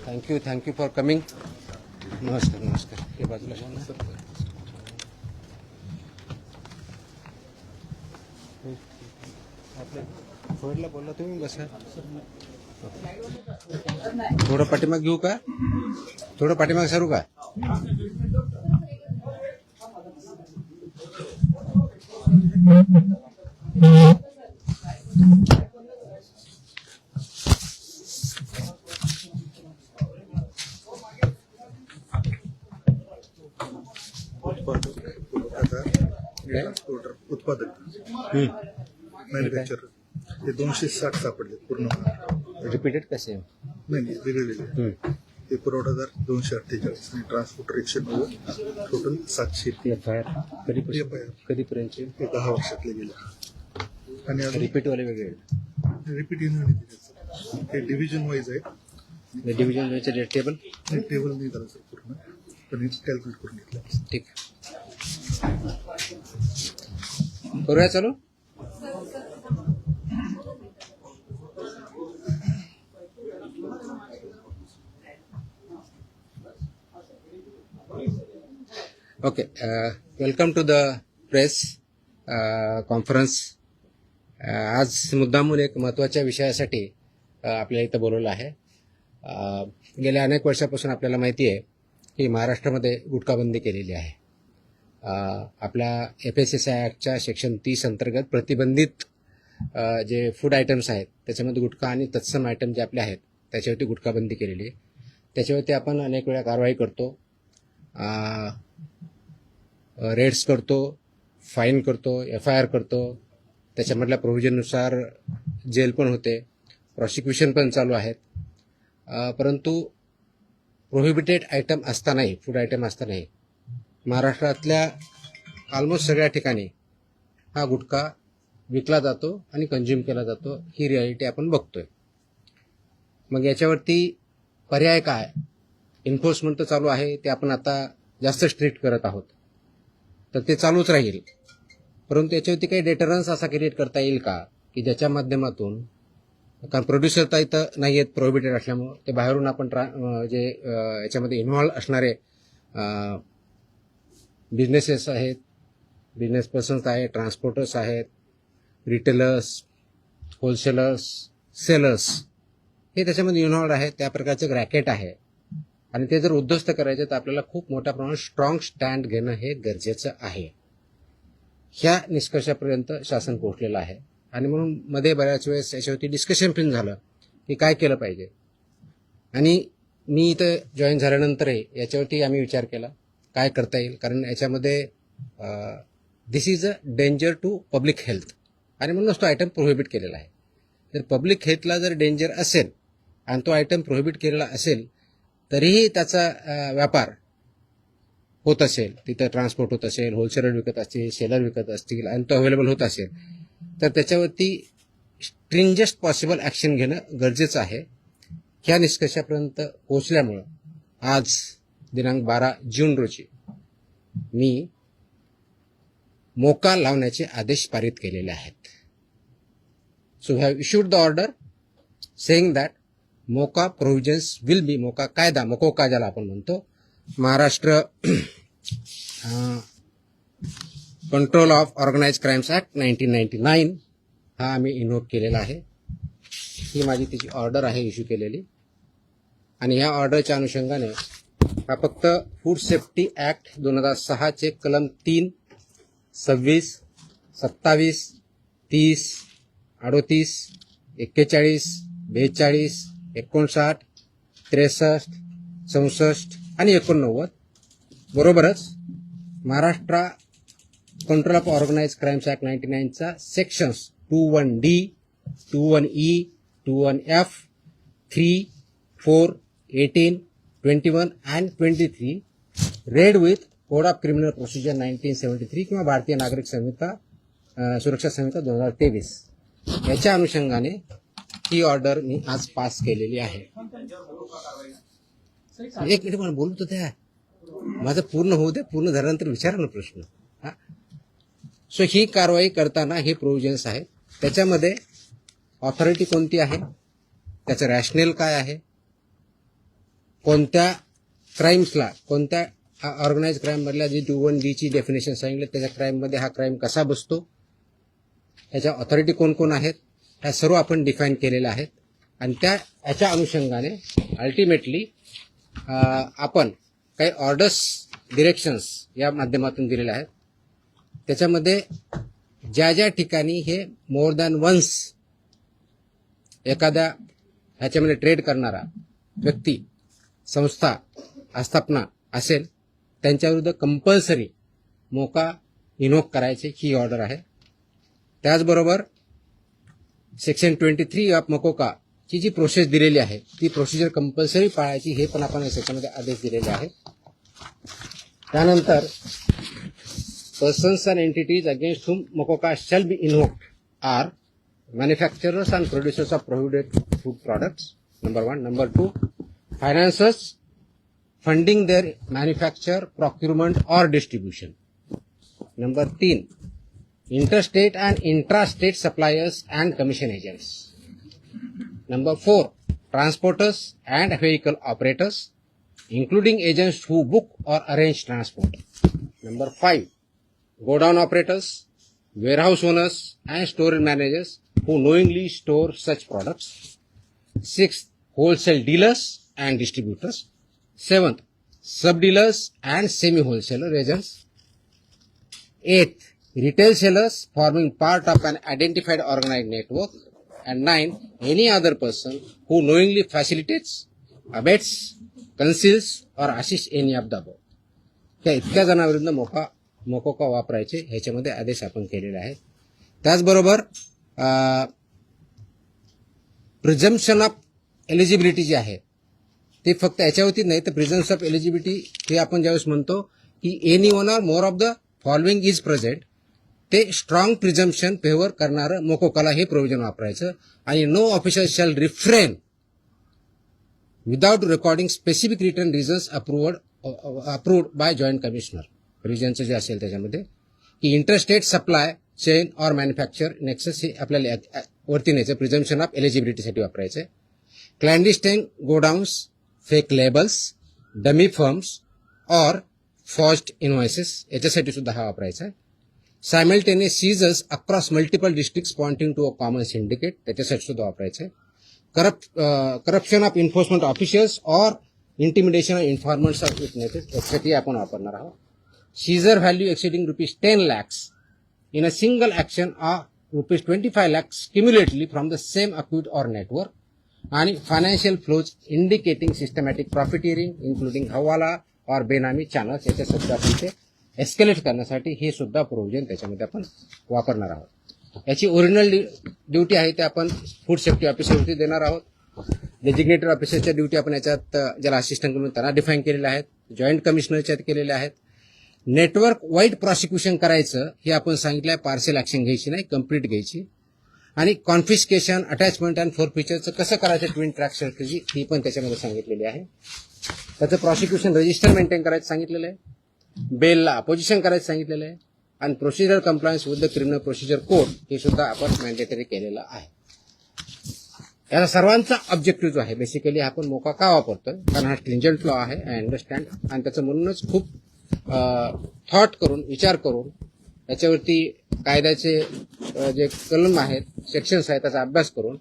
Thank you for coming. नमस्कार नमस्कार. हे बाजूला घ्या ना. आपल्या फोनला बोलला तुम्ही. बसा. थोडं पाठीमाग घेऊ का? थोडं पाठीमाग सरू का? उत्पादक मॅन्युफॅक्चर हे 260 सापडले पूर्ण. रिपीटेड कसे? नाही वेगळे वेगळे. हे पुरवठादार 248 आणि ट्रान्सपोर्टर 190, टोटल 700. कधीपर्यंत? हे 10 वर्षातले गेले. आणि रिपीटवाले वेगळे? रिपीट येणार नाही. हे डिव्हिजन वाईज आहे. डिव्हिजन वाईज टेबल नाही झालं सर पूर्ण, पण हे कॅल्क्युलेट करून घेतलं. ठीक. करूया चालू. Okay. Welcome to the press conference. आज मुद्दामून एक महत्त्वाच्या विषयासाठी आपल्याला इथं बोलवलं आहे. गेल्या अनेक वर्षापासून आपल्याला माहिती आहे की महाराष्ट्रामध्ये गुटखाबंदी केलेली आहे. आपल्या FSSAI ॲक्टच्या सेक्शन 30 अंतर्गत प्रतिबंधित जे फूड आयटम्स आहेत त्याच्यामध्ये गुटखा आणि तत्सम आयटम जे आपले आहेत त्याच्यावरती गुटखाबंदी केलेली आहे. त्याच्यावरती आपण अनेक वेळा कारवाई करतो, रेड्स करतो, फाईन करतो, FIR करतो. त्याच्यामधल्या प्रोव्हिजननुसार जेल पण होते, प्रॉसिक्युशन पण चालू आहेत. परंतु प्रोहिबिटेड आयटम असतानाही, फूड आयटम असतानाही महाराष्ट्रातल्या ऑलमोस्ट सगळ्या ठिकाणी हा गुटखा विकला जातो आणि कंझ्युम केला जातो. ही रियालिटी आपण बघतोय. मग याच्यावरती पर्याय काय? एन्फोर्समेंट तर चालू आहे, ते आपण आता जास्त स्ट्रिक्ट करत आहोत, तर ते चालूच राहील. परंतु याच्यावरती काही डेटरन्स असा क्रिएट करता येईल का की ज्याच्या माध्यमातून, कारण प्रोड्युसर तर इथं नाही आहेत प्रोहिबिटेड असल्यामुळं, ते बाहेरून आपण जे याच्यामध्ये इन्व्हॉल्व असणारे बिझनेसेस आहेत, बिझनेस पर्सन्स आहेत, ट्रान्सपोर्टर्स आहेत, रिटेलर्स, होलसेलर्स, सेलर्स, हे त्याच्यामध्ये इन्व्हॉल्व आहेत. त्या प्रकारचं रॅकेट आहे आणि ते जर उद्ध्वस्त करायचे तर आपल्याला खूप मोठ्या प्रमाणात स्ट्रॉंग स्टँड घेणं हे गरजेचं आहे. ह्या निष्कर्षापर्यंत शासन पोहोचलेलं आहे आणि म्हणून मध्ये बऱ्याच वेळेस याच्यावरती डिस्कशन पण झालं की काय केलं पाहिजे. आणि मी इथं जॉईन झाल्यानंतरही याच्यावरती आम्ही विचार केला काय करता येईल, कारण याच्यामध्ये this is a danger to public health आणि म्हणूनच तो आयटम प्रोहिबिट केलेला आहे. तर पब्लिक हेल्थला जर डेंजर असेल आणि तो आयटम प्रोहिबिट केलेला असेल तरीही त्याचा व्यापार होत असेल, तिथं ट्रान्सपोर्ट होत असेल, होलसेलर विकत असतील, सेलर विकत असतील आणि तो अवेलेबल होत असेल, तर त्याच्यावरती स्ट्रिंजेस्ट पॉसिबल ॲक्शन घेणं गरजेचं आहे. ह्या निष्कर्षापर्यंत पोहोचल्यामुळं आज दिनांक 12 जून रोजी मी मोका लावण्याचे आदेश पारित केलेले आहेत. So we have issued the order saying that MCOCA provisions will be, MCOCA कायदा, मकोका ज्याला आपण म्हणतो, Maharashtra control of organised crimes act 1999 हा आम्ही इन्व्होक केलेला आहे. ही माझी तिची ऑर्डर आहे इश्यू केलेली. आणि ह्या ऑर्डरच्या अनुषंगाने हा फक्त फूड सेफ्टी ॲक्ट 2006 चे कलम 3, 26, 27, 30, 38, 41, 42, 59, 63, 64 आणि 89 बरोबरच Maharashtra control of organised crimes act 99चा sections 21D, 21E, 21F, 3, 4, 18, 21 and 23 read with code of criminal procedure 1973 किंवा भारतीय नागरिक संहिता सुरक्षा संहिता 2023 याच्या अनुषंगाने ही ऑर्डर मी आज पास केलेली आहे. एक मिनिट मला बोलू तर द्या, माझं पूर्ण होऊ दे. पूर्ण झाल्यानंतर विचारा ना प्रश्न. सो ही कारवाई करताना हे प्रोव्हिजन्स आहेत. त्याच्यामध्ये ऑथॉरिटी कोणती आहे, त्याचं रॅशनेल काय आहे, कोणत्या क्राईम्सला, कोणत्या ऑर्गनाइज क्राईम मधल्या जी 2(1)D ची डेफिनेशन सांगितलं त्याच्या क्राईम मध्ये हा क्राईम कसा बसतो, याच्या ऑथॉरिटी कोण कोण आहेत, ह्या सर्व आपण डिफाईन केलेल्या आहेत. आणि याच्या अनुषंगाने अल्टिमेटली आपण काही ऑर्डर्स, डिरेक्शन्स या माध्यमातून दिलेल्या आहेत. त्याच्यामध्ये ज्या ज्या ठिकाणी हे मोर दॅन वन्स एखाद्या ह्याच्यामध्ये ट्रेड करणारा व्यक्ती, संस्था, आस्थापना असेल त्यांच्याविरुद्ध कंपल्सरी मोका इन्व्होक करायचे ही ऑर्डर आहे. त्याचबरोबर सेक्शन 23 ऑफ मकोका ची जी प्रोसेस दिलेली आहे ती प्रोसिजर कंपल्सरी पाळायची हे पण आपण याच्यामध्ये आदेश दिलेले आहेत. त्यानंतर persons and entities against whom MCOCA shall be invoked are manufacturers and producers of prohibited food products, number 1. Number 2, financiers funding their manufacture, procurement or distribution. Number 3, interstate and intrastate suppliers and commission agents. Number 4, transporters and vehicle operators, including agents who book or arrange transport. Number 5, godown operators, warehouse owners and store managers who knowingly store such products. 6th, wholesale dealers and distributors. 7th, sub-dealers and semi-wholesaler agents. 8th, retail sellers forming part of an identified organized network. And 9th, any other person who knowingly facilitates, abets, conceals or assists any of the above. त्या इतक्या जणांविरुद्ध मोकोका वापरायचे ह्याच्यामध्ये आदेश आपण केलेले आहेत. त्याचबरोबर प्रिझम्पशन ऑफ एलिजिबिलिटी जी आहे ते फक्त याच्यावरती नाही तर प्रिझम्पशन ऑफ एलिजिबिलिटी हे आपण ज्यावेळेस म्हणतो की any one or more of the following is present, ते स्ट्रॉंग प्रिझम्पशन फेवर करणारं मोकोकाला हे प्रोव्हिजन वापरायचं. आणि no officer shall refrain without recording specific return reasons approved by joint commissioner. रिजनचं जे असेल त्याच्यामध्ये की इंटरस्टेट सप्लाय चेन और मॅन्युफॅक्चर नेक्सस हे आपल्याला वरती न्यायचं, प्रिझम्पशन ऑफ एलिजिबिलिटीसाठी वापरायचं. Clandestine godowns, fake labels, dummy firms और फॉर्ज्ड इनव्हॉइसेस याच्यासाठी सुद्धा हा वापरायचा आहे. Simultaneous seizures across multiple districts pointing to a common syndicate त्याच्यासाठी सुद्धा वापरायचं आहे. करप्शन ऑफ इन्फोर्समेंट ऑफिशियल्स और intimidation of informants of witnesses यासाठी आपण वापरणार आहोत. Seizure value exceeding ₹10 lakhs in a single action or ₹25 lakhs cumulatively from the same account or network, आणि financial flows indicating systematic profiteering including hawala और बेनामी channels याच्या सुद्धा आपण ते एस्केलेट करण्यासाठी हे सुद्धा प्रोव्हिजन त्याच्यामध्ये आपण वापरणार आहोत. याची ओरिजिनल ड्युटी आहे ते आपण फूड सेफ्टी ऑफिसरवरती देणार आहोत. डेजिग्नेटेड ऑफिसरच्या ड्युटी आपण याच्यात ज्याला असिस्टंट म्हणून त्यांना डिफाईन केलेल्या आहेत, जॉईंट कमिशनरच्यात केलेल्या आहेत. नेटवर्क वाईड प्रॉसिक्युशन करायचं हे आपण सांगितलं आहे, पार्सल ऍक्शन घ्यायची नाही, कंप्लीट घ्यायची. आणि कॉन्फिस्केशन, अटॅचमेंट अँड फोरफिचरचं कसं करायचं ट्विन ट्रॅक स्ट्रॅटेजी ही पण त्याच्यामध्ये सांगितलेली आहे. त्याचं प्रॉसिक्युशन रजिस्टर मेंटेन करायचं सांगितलेलं आहे, बेलला अपोजिशन करायचं सांगितलेलं आहे, आणि procedure compliance with the criminal procedure code हे सुद्धा आपण मॅन्डेटरी केलेलं आहे. याचा सर्वांचा ऑब्जेक्टिव्ह जो आहे बेसिकली आपण मोका का वापरतोय, कारण हा स्ट्रिंजंट लॉ आहे, आय अंडरस्टँड, आणि त्याचं म्हणूनच खूप थॉट करून, विचार करून याच्यावरती कायद्याचे जे कलम आहेत, सेक्शन्स आहेत त्याचा अभ्यास करून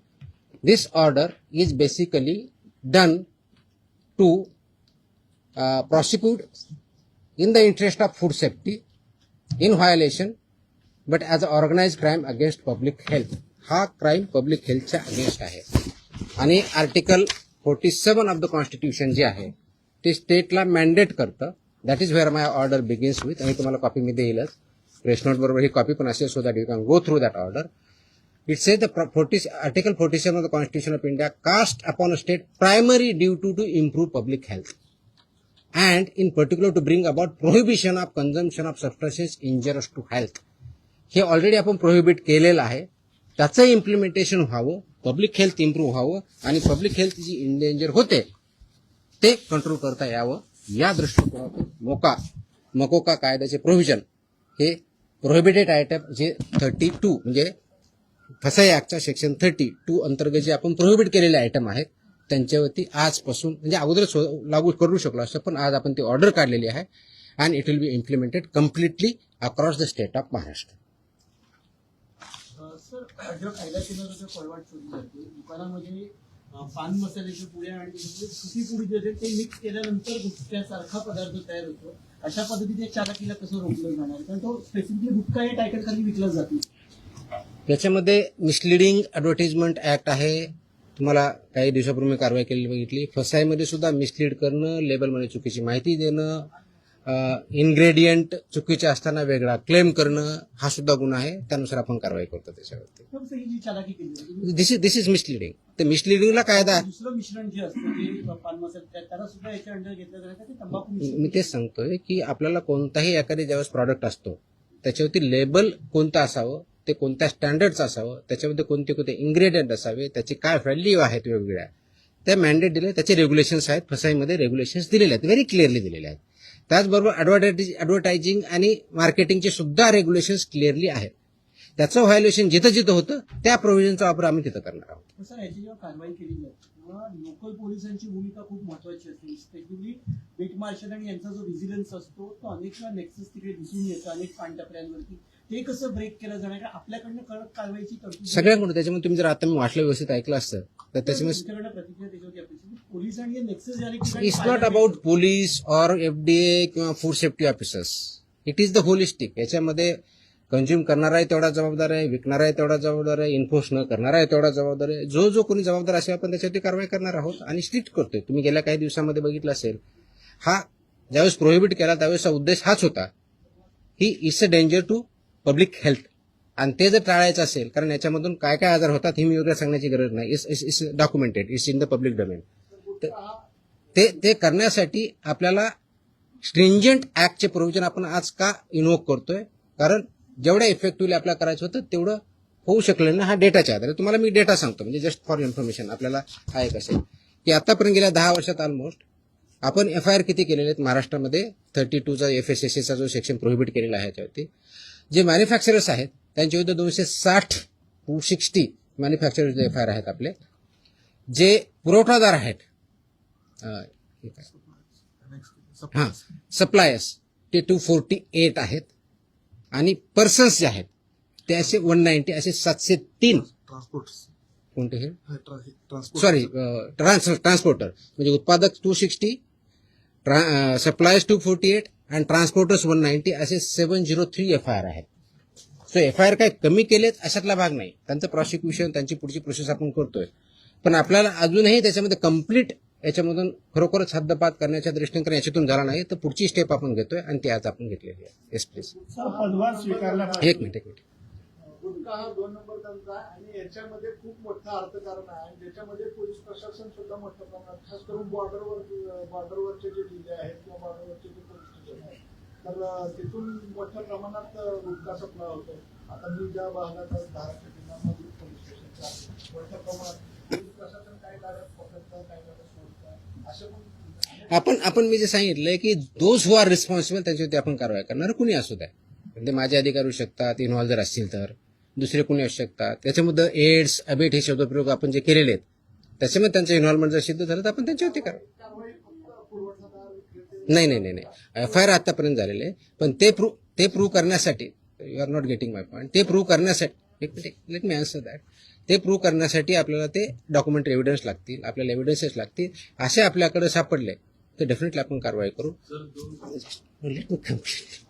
this order is basically done to prosecute in the interest of food safety in violation but as an organized crime against public health. हा क्राईम पब्लिक हेल्थच्या अगेन्स्ट आहे. आणि आर्टिकल 47 ऑफ द कॉन्स्टिट्यूशन जे आहे ते स्टेटला मॅन्डेट करतं. That is where my order begins with. आणि तुम्हाला copy me देईलच, press note बरोबर ही कॉपी पण असेल, so that you can go through that order. It says the Article 47 of the Constitution of India cast upon a state primary duty to improve public health and in particular to bring about prohibition of consumption of substances injurious to health. हे already आपण prohibit केलेलं आहे, त्याचं implementation व्हावं, public health improve व्हावं आणि public health जी endanger होते ते कंट्रोल करता यावं या दृष्टिकोनातून मकोका कायद्याचे प्रोव्हिजन हे प्रोहिबिटेड आयटम जे 32 म्हणजे फसाई ऍक्टच्या सेक्शन 32 अंतर्गत जे आपण प्रोहिबिट केलेले आयटम आहेत त्यांच्यावरती आजपासून म्हणजे अगोदरच लागू करू शकलो असतं, पण आज आपण ती ऑर्डर काढलेली आहे and it will B implemented completely across the state of Maharashtra. Sir, जो कायदा केंद्राचा पळवाट चोरी जाते दुकानामध्ये पान मसाल्याच्या पुड्या आणि सुती पुडी जे ते मिक्स केल्यानंतर गुटख्यासारखा पदार्थ तयार होतो. अशा पद्धतीने चालकीला कसं रोखलं जाणार, कारण तो स्पेसिफिकली गुटखा या टायटलखाली विकला जातो. याच्यामध्ये मिसलिडिंग ॲडव्हर्टाइजमेंट ऍक्ट आहे. तुम्हाला काही दिवसापूर्वी कारवाई केलेली बघितली. फसाईमध्ये सुद्धा मिसलीड करणं, लेबलमध्ये चुकीची माहिती देणं, इन्ग्रेडियंट चुकीचे असताना वेगळा क्लेम करणं हा सुद्धा गुन्हा आहे. त्यानुसार आपण कारवाई करतो त्याच्यावरती. पण सर, ही जी चालाकी केली जाते, दिस इज मिसलिडिंग. तर मिसलिडिंगला कायदा दुसरं मिश्रण जे असतं ते पान मसाला त्याला सुद्धा याच्या अंडर घेतलं जातं ते तंबाखू मिश्रण. मी तेच सांगतोय की आपल्याला कोणताही एखादी ज्यावेळेस प्रॉडक्ट असतो त्याच्यावरती लेबल कोणतं असावं, ते कोणत्या स्टँडर्डचं असावं, त्याच्यामध्ये कोणते कोणते इन्ग्रेडियंट असावे, त्याची काय व्हॅल्यू आहेत वेगवेगळ्या, त्या दिले, त्याचे रेग्युलेशन्स आहेत. फसाईमध्ये रेग्युलेशन्स दिलेले आहेत, व्हेरी क्लिअरली दिलेले आहेत. त्याचबरोबर ॲडव्हर्टायझिंग आणि मार्केटिंगचे सुद्धा रेग्युलेशन्स क्लिअरली आहेत. त्याचं व्हायोलेशन जिथं जिथं होतं त्या प्रोव्हिजनचा वापर आम्ही तिथं करणार आहोत. पण सर, याची जेव्हा कारवाई केली जाते तेव्हा लोकल पोलिसांची भूमिका खूप महत्वाची असते. स्पेशली बीट मार्शल आणि यांचा जो व्हिजिलन्स असतो तो अनेक वेळा नेक्सस तिकडे दिसून येतो अनेक पानटपऱ्यांवरती. ते कसं ब्रेक केलं जाणार, कारण आपल्याकडनं कडक कारवाईची तरतूद सगळ्यांकडून. त्याच्यामुळे तुम्ही जर आता मी वाचलं व्यवस्थित ऐकलं असतं तर त्याच्यामुळे तुमच्याकडनं प्रतिक्रिया त्याच्यावरती अपेक्षित. पोलिसांनी नेक्सस ज्या ठिकाणी it's not about police or FDA किंवा food safety officers. It is the holistic. याच्यामध्ये कंझ्युम करणारा आहे तेवढा जबाबदार आहे, विकणारा आहे तेवढा जबाबदार आहे, इन्फोर्स न करणारा आहे तेवढा जबाबदार आहे. जो कोणी जबाबदार असेल आपण त्याच्यावरती कारवाई करणार आहोत आणि स्ट्रिक्ट करतोय. तुम्ही गेल्या काही दिवसामध्ये बघितलं असेल, हा ज्यावेळेस प्रोहिबिट केला त्यावेळेसचा उद्देश हाच होता की it's a danger to public health. आणि ते जर टाळायचं असेल, कारण याच्यामधून काय काय आजार होतात हे मी वेगळं सांगण्याची गरज नाही. It's documented, it's in the public domain. ते करण्यासाठी आपल्याला स्ट्रिंजंट ऍक्टचे प्रोव्हिजन आपण आज का इन्व्होक करतोय, कारण जेवढ्या इफेक्टिव्हली आपल्याला करायचं होतं तेवढं होऊ शकलं ना. हा डेटाच्या आधारे तुम्हाला मी डेटा सांगतो, म्हणजे जस्ट फॉर इन्फॉर्मेशन आपल्याला हा एक असेल की आतापर्यंत गेल्या 10 वर्षात ऑलमोस्ट आपण FIR किती केलेले आहेत महाराष्ट्रामध्ये. 32चा FSSAचा जो सेक्शन प्रोहिबिट केलेला आहे याच्यावरती. जे मॅन्युफॅक्चरर्स आहेत त्यांच्या विरुद्ध 260 मॅन्युफॅक्चरर्स FIR आहेत आपले. जे पुरवठादार आहेत सप्लायर्स ते 248 आहेत आणि पर्सन्स जे आहेत ते असे 190, असे 703 ट्रान्सपोर्ट कोणते हे ट्रान्सपोर्ट सॉरी ट्रान्सपोर्टर म्हणजे उत्पादक 260, सप्लायर्स 248 आणि ट्रान्सपोर्टर्स 190 असे 703 FIR आहेत. सो FIR काय कमी केलेत अशातला भाग नाही. त्यांचं प्रॉसिक्युशन, त्यांची पुढची प्रोसेस आपण करतोय. पण आपल्याला अजूनही त्याच्यामध्ये कम्प्लीट याच्यामधून खरोखरच हद्दपात करण्याच्या दृष्टीने याच्यातून झाला नाही, तर पुढची स्टेप आपण घेतोय आणि ती आज आपण घेतलेली आहे. Yes please. पदभार स्वीकारला एक मिनिट. गुटखा हा 2 नंबर धंदा आहे आणि याच्यामध्ये खूप मोठं अर्थकारण आहे. ज्याच्यामध्ये पोलीस प्रशासन सुद्धा मोठ्या प्रमाणात, खास करून बॉर्डरवरचे जे जिल्हे आहेत किंवा बॉर्डरवरचे जे पोलीस स्टेशन आहेत, तर तिथून मोठ्या प्रमाणात गुटखा सप्लाय होतो. आता मी ज्या भागात धाराशिव जिल्ह्यामध्ये पोलीस स्टेशनच्या मोठ्या प्रमाणात पोलीस प्रशासन काही गाड्या पकडतं, काही गाड्या सोडतं, असे पण आपण मी जे सांगितलंय की दोज हु आर रिस्पॉन्सिबल त्यांच्यावरती आपण कारवाई करणार. कुणी असू द्या, म्हणजे माझे अधिकारी होऊ शकतात, इन्व्हॉल्व जर असतील तर दुसरे कुणी असू शकतात. त्याच्यामध्ये एड्स, अबेट हे शब्दप्रयोग आपण जे केलेले आहेत त्याच्यामध्ये त्यांचं इन्व्हॉल्वमेंट जर सिद्ध झालं तर आपण त्यांच्यावरती कारवाई फक्त पुरवठादार नाही. FIR आतापर्यंत झालेले आहे, पण ते प्रूव्ह करण्यासाठी, you are not getting my point, ते प्रूव्ह करण्यासाठी लेट मी आन्सर दॅट. ते प्रूव्ह करण्यासाठी आपल्याला ते डॉक्युमेंटरी एव्हिडन्स लागतील, आपल्याला एव्हिडन्सेस लागतील. असे आपल्याकडे सापडले तर डेफिनेटली आपण कारवाई करू. Let me complete.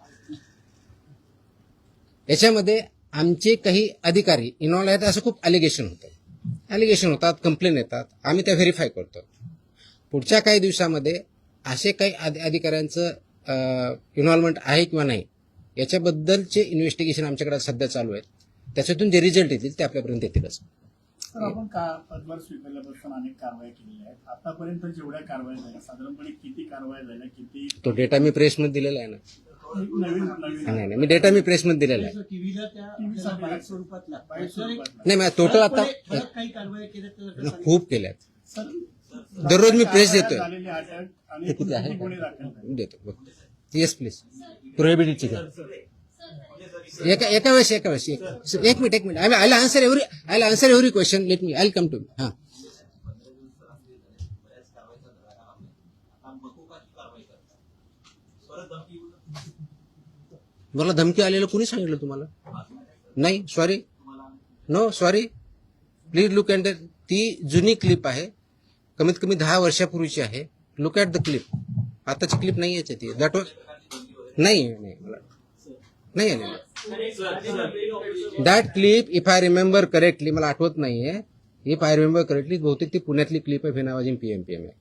याच्यामध्ये आमचे काही अधिकारी इन्व्हॉल्व आहेत असं खूप अलिगेशन होतात, कंप्लेन येतात, आम्ही त्या व्हेरीफाय करतो. पुढच्या काही दिवसामध्ये असे काही अधिकाऱ्यांचं इन्व्हॉल्वमेंट आहे किंवा नाही याच्याबद्दलचे इन्व्हेस्टिगेशन आमच्याकडे सध्या चालू आहेत. त्याच्यातून जे रिझल्ट येतील ते आपल्यापर्यंत येतीलच. सर, आपण पदभार स्वीकारल्यापासून अनेक कारवाया केलेल्या आहेत. आतापर्यंत जेवढ्या कारवाया झाल्या, साधारणपणे किती कारवाया झाल्या, किती तो डेटा मी प्रेसमध्ये दिलेला आहे ना. नवीन नाही, मी डेटा मी प्रेसमध्ये दिलेला आहे. टीव्हीला त्या बाहेर स्वरूपातला नाही, मग टोटल आता काही कारवाया केल्या खूप केल्यात. सर, दररोज मी प्रेस देतोय. झालेली अटक आणि ते किती आहे गुन्हे दाखल झाले. देतो. Yes please. प्रोहिबिटेडची का एका वेळेस एक minute. I answer every question. Let me I come to. हां, मकोकाची कारवाई करता परत धमकी मला धमकी आलेलं कुणी सांगितलं तुम्हाला? नाही, sorry, no sorry, please look at ती जुनी क्लिप आहे, कमीत कमी 10 वर्षापूर्वीची आहे. Look at the clip. आताची क्लिप नाही याची ती. दॅट वॉज नाही मला नाही आलेलं. That clip if I remember correctly, मला आठवत नाहीये, इफ आय रिमेंबर करेक्टली बहुतेक ती पुण्यातली क्लिप आहे, फेनावाजीन पीएमपीएम आहे.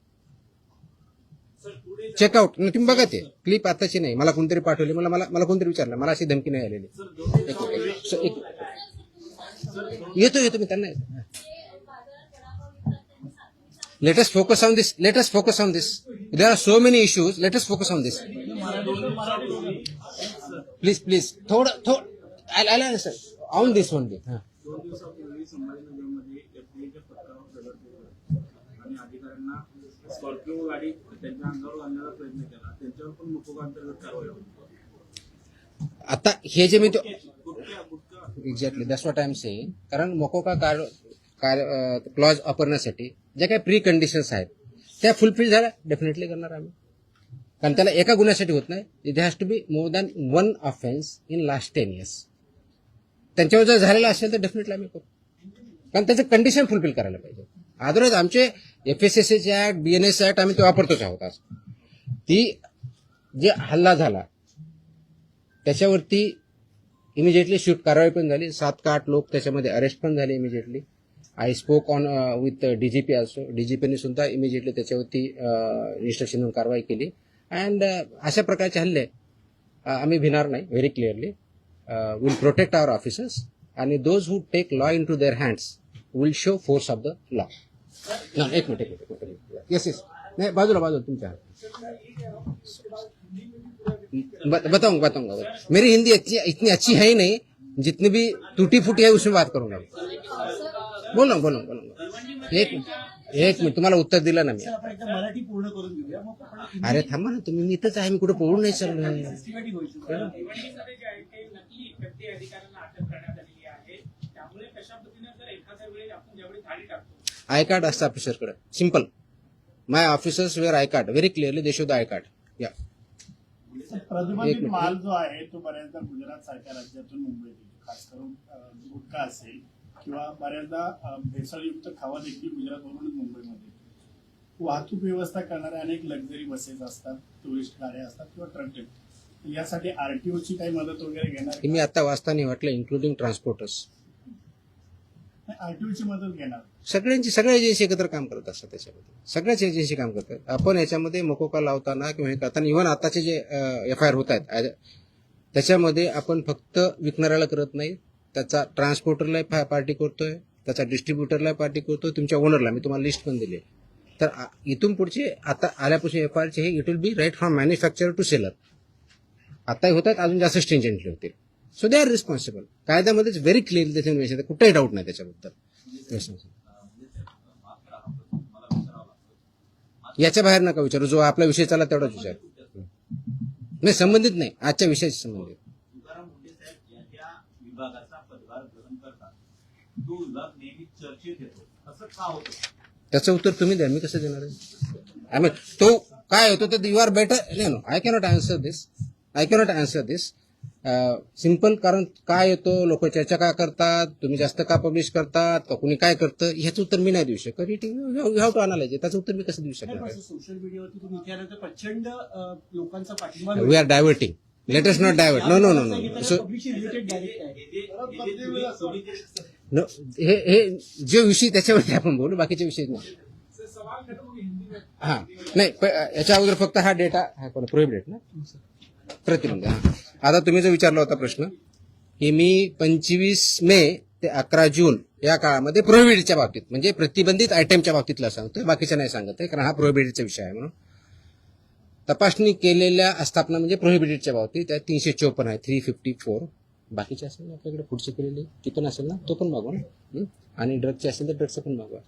चेकआउट तुम्ही बघा, ते क्लिप आताची नाही, मला कोणतरी पाठवली, मला कोणतरी विचारलं, मला अशी धमकी नाही आलेली. येतो मी त्यांना. Let us focus on this. There are so many issues. Let us focus on this. Please. थोडं I'll answer on this only. 2 दिवसापूर्वी संभाजीनगरमध्ये एफडीएच्या पथकावर दगड फेकला आणि अधिकाऱ्यांना स्कॉर्पिओ गाडी त्यांच्या अंगावर घालण्याचा प्रयत्न केला. त्यांच्यावर पण मकोका अंतर्गत कारवाई होती. आता हे जे मी तो gutkha exactly that's what I am saying. कारण मकोका क्लॉज वापरण्यासाठी ज्या काही प्री कंडिशन्स आहेत त्या फुलफिल झाल्या, डेफिनेटली करणार आम्ही. कारण त्याला एका गुन्ह्यासाठी होत नाही, it has to be more than 1 offence in last 10 years. त्यांच्यावर जर झालेला असेल तर डेफिनेटली आम्ही करू, कारण त्याचं कंडिशन फुलफिल करायला पाहिजे. अदरवाईज आमचे FSSAचे ऍक्ट, BNS ऍक्ट आम्ही ते वापरतोच आहोत. आज ती जे हल्ला झाला त्याच्यावरती इमिजिएटली शिफ्ट कारवाई पण झाली, 7 का 8 लोक त्याच्यामध्ये अरेस्ट पण झाले immediately. I spoke on with DGP also. DGPने सुद्धा इमिजिएटली त्याच्यावरती इन्स्ट्रक्शन म्हणून कारवाई केली. अँड अशा प्रकारचे हल्ले आम्ही भिणार नाही. Very clearly will protect our officers आणि those who take law into their hands will show force of the law. एक मिनिट. येस नाही, बाजूला तुमच्या बताऊंगा. मेरी हिंदी इतनी अच्छी है ही नहीं, जितनी भी टूटी फूटी है उसमें बात करूंगा. बोलूंगा. एक मिनिट तुम्हाला उत्तर दिलं ना मी. आपण एकदा मराठी पूर्ण करून घेऊया, मग आपण अरे थांबा ना तुम्ही, मी इथंच आहे, मी कुठे पळून नाही चाललोय. सिस्टमॅटिक व्हायचं. भिवंडीमध्ये जे आहे ते नकली व्यक्ती अधिकाऱ्यांना अटक करण्यात आलेली आहे. त्यामुळे कशा पद्धतीने जर एखाद्या वेळी आपण ज्यावेळी थाळी टाकतो आय कार्ड असतं ऑफिसरकडे. Simple. My officers wear I card. Very clearly they show the I card. या प्रतिबंधित माल जो आहे तो बऱ्याचदा गुजरात सारख्या राज्यातून मुंबईत येतो, खास करून गुटखा असेल किंवा बऱ्याचदा भेसळयुक्त खावा देखील गुजरातवरूनच मुंबईमध्ये येतो. वाहतूक व्यवस्था करणाऱ्या अनेक लक्झरी बसेस असतात, टुरिस्ट गाड्या असतात किंवा ट्रक. यासाठी RTOची काही मदत वगैरे घेणार? मी आता वाचताना वाटलं इन्क्लुडिंग ट्रान्सपोर्टर्स. RTOची मदत घेणार? सगळ्या एजन्सी एकत्र काम करत असतात. त्याच्यामध्ये सगळ्याच एजन्सी काम करतात. आपण याच्यामध्ये मकोका लावताना किंवा हे करताना इव्हन आताचे जे FIR होत आहेत त्याच्यामध्ये आपण फक्त विकणाऱ्याला करत नाही, त्याचा ट्रान्सपोर्टरला पार्टी करतोय, त्याचा डिस्ट्रीब्युटरला पार्टी करतोय, तुमच्या ओनरला. मी तुम्हाला लिस्ट पण दिली. तर इथून पुढचे आता आल्यापासून FIRचे हे it will be right from manufacturer to seller. आताही होत आहेत, अजून जास्त स्ट्रिंजंटली होतील. So they are responsible. कायद्यामध्येच व्हेरी क्लिअरली त्याच्यामध्ये मेन्शन आहे, कुठेही डाऊट नाही त्याच्याबद्दल. याच्या बाहेर नका विचारू, जो आपला विषय चालला तेवढाच विचार. नाही, संबंधित नाही, आजच्या विषयाशी संबंधित. तुकाराम मुंडे साहेब ज्या ज्या विभागाचा पदभार ग्रहण करतात तो विभाग नेहमी चर्चेत येतो, असं का होतं? त्याचं उत्तर तुम्ही द्या, मी कसं देणार आहे? आम्ही तो काय होतो तर you are better. No, I cannot answer this. Simple. कारण काय येतो, लोक चर्चा का करतात, तुम्ही जास्त का पब्लिश करतात, का कुणी काय करतं, ह्याचं उत्तर मी नाही देऊ शकत. You have to analyse. त्याचं उत्तर मी कसं देऊ शकणार? सोशल मीडियावरती तुम्ही विचारल्यानंतर प्रचंड लोकांचा पाठिंबा we are diverting. Let us not divert. No. So पब्लिकशी रिलेटेड डायरेक्ट आहे. हे जे विषय त्याच्यावरती आपण बोलू, बाकीचे विषय नाही. हा नाही, याच्या अगोदर फक्त हा डेटा प्रोहिबिटेड ना, प्रतिबंध. आता तुम्ही जो विचारला होता प्रश्न की मी 25 मे ते 11 जून या काळामध्ये प्रोहिबिटेडच्या बाबतीत म्हणजे प्रतिबंधित आयटमच्या बाबतीतला सांगतोय, बाकीच्या नाही सांगत आहे, कारण हा प्रोहिबिटेडचा विषय आहे. म्हणून तपासणी केलेल्या आस्थापना म्हणजे प्रोहिबिटेडच्या बाबतीत त्या 354 आहे, 354. बाकीचे असेल ना आपल्याकडे पुढचे केलेले ती पण असेल ना, तो पण मागवा ना. आणि ड्रगचे असेल तर ड्रगचं पण मागवा.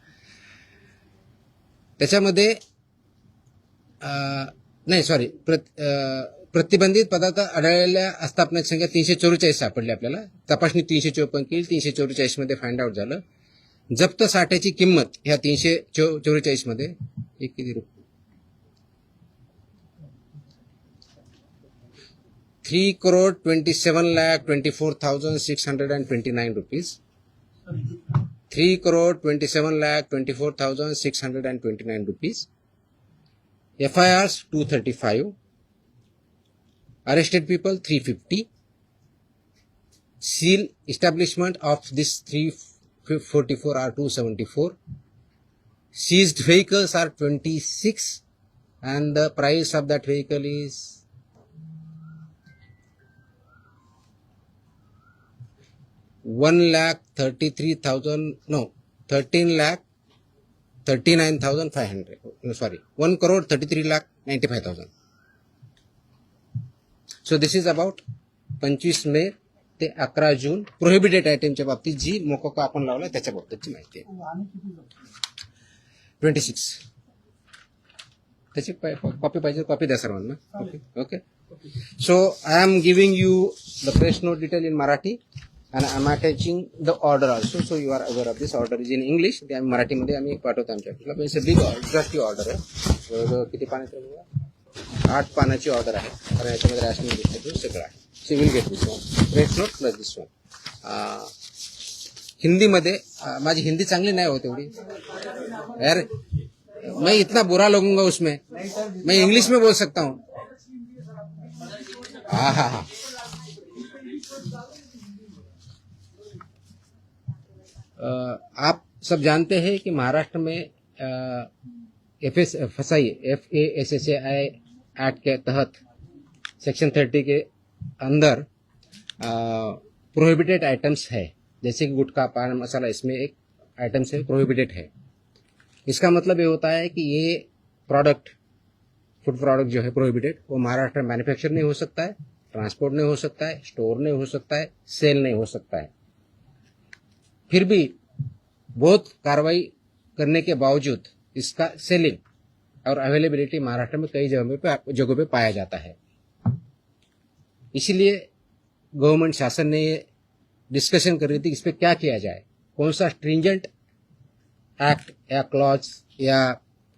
त्याच्यामध्ये नाही सॉरी, प्रतिबंधित पदार्थ आढळलेल्या आस्थापनाची संख्या 344 सापडली आपल्याला. तपासणी 354 केली, 344 मध्ये फाइंड आउट झालं. जप्त साठ्याची किंमत ह्या 344 मध्ये एक किती रुपये 3,27,24,629 rupees. 3,27,24,629 rupees. FIRs 235. Arrested people 350. Seal establishment of this 344 are 274. Seized vehicles are 26 and the price of that vehicle is 13,39,500. Sorry, 1,33,95,000. So this is about 25 मे ते 11 जून प्रोहिबिटेड आयटमच्या बाबतीत जी मोकोका आपण लावला त्याच्या बाबतीतची माहिती आहे. आणि किती जप्त? 26. त्याची कॉपी पाहिजे कॉपी द्या सर्वांना. Okay okay. So I am giving you the press note detail in Marathi and I am attaching the order also. So you are aware of this order is in English. ते आम्ही मराठीमध्ये आम्ही पाठवतो आमच्या ऑफिसला. It's a big exactly order आहे. जवळजवळ किती पानाची आहे? 8 पानाची ऑर्डर आहे. कारण याच्यामध्ये रॅशनिंग लिस्ट सगळं आहे. So you will get this one. Press note plus this one. हिंदीमध्ये माझी हिंदी चांगली नाही होत एवढी यार. मैं इतना बुरा लगूंगा उसमें. मैं इंग्लिश में बोल सकता हूँ. हाँ हाँ हाँ. आप सब जानते हैं कि महाराष्ट्र में FSI एक्ट के तहत सेक्शन 30 के अंदर प्रोहिबिटेड आइटम्स है. जैसे कि गुटखा पान मसाला इसमें एक आइटम से प्रोहिबिटेड है. इसका मतलब ये होता है कि ये प्रोडक्ट फूड प्रोडक्ट जो है प्रोहिबिटेड वो महाराष्ट्र में मैन्युफैक्चर नहीं हो सकता है, ट्रांसपोर्ट नहीं हो सकता है, स्टोर नहीं हो सकता है, सेल नहीं हो सकता है. फिर भी बहुत कार्रवाई करने के बावजूद इसका सेलिंग और अवेलेबिलिटी महाराष्ट्र में कई जगहों पे पाया जाता है. इसीलिए गवर्नमेंट शासन ने ये डिस्कशन कर रही थी कि इस पर क्या किया जाए, कौन सा स्ट्रिंजेंट एक्ट या क्लॉज या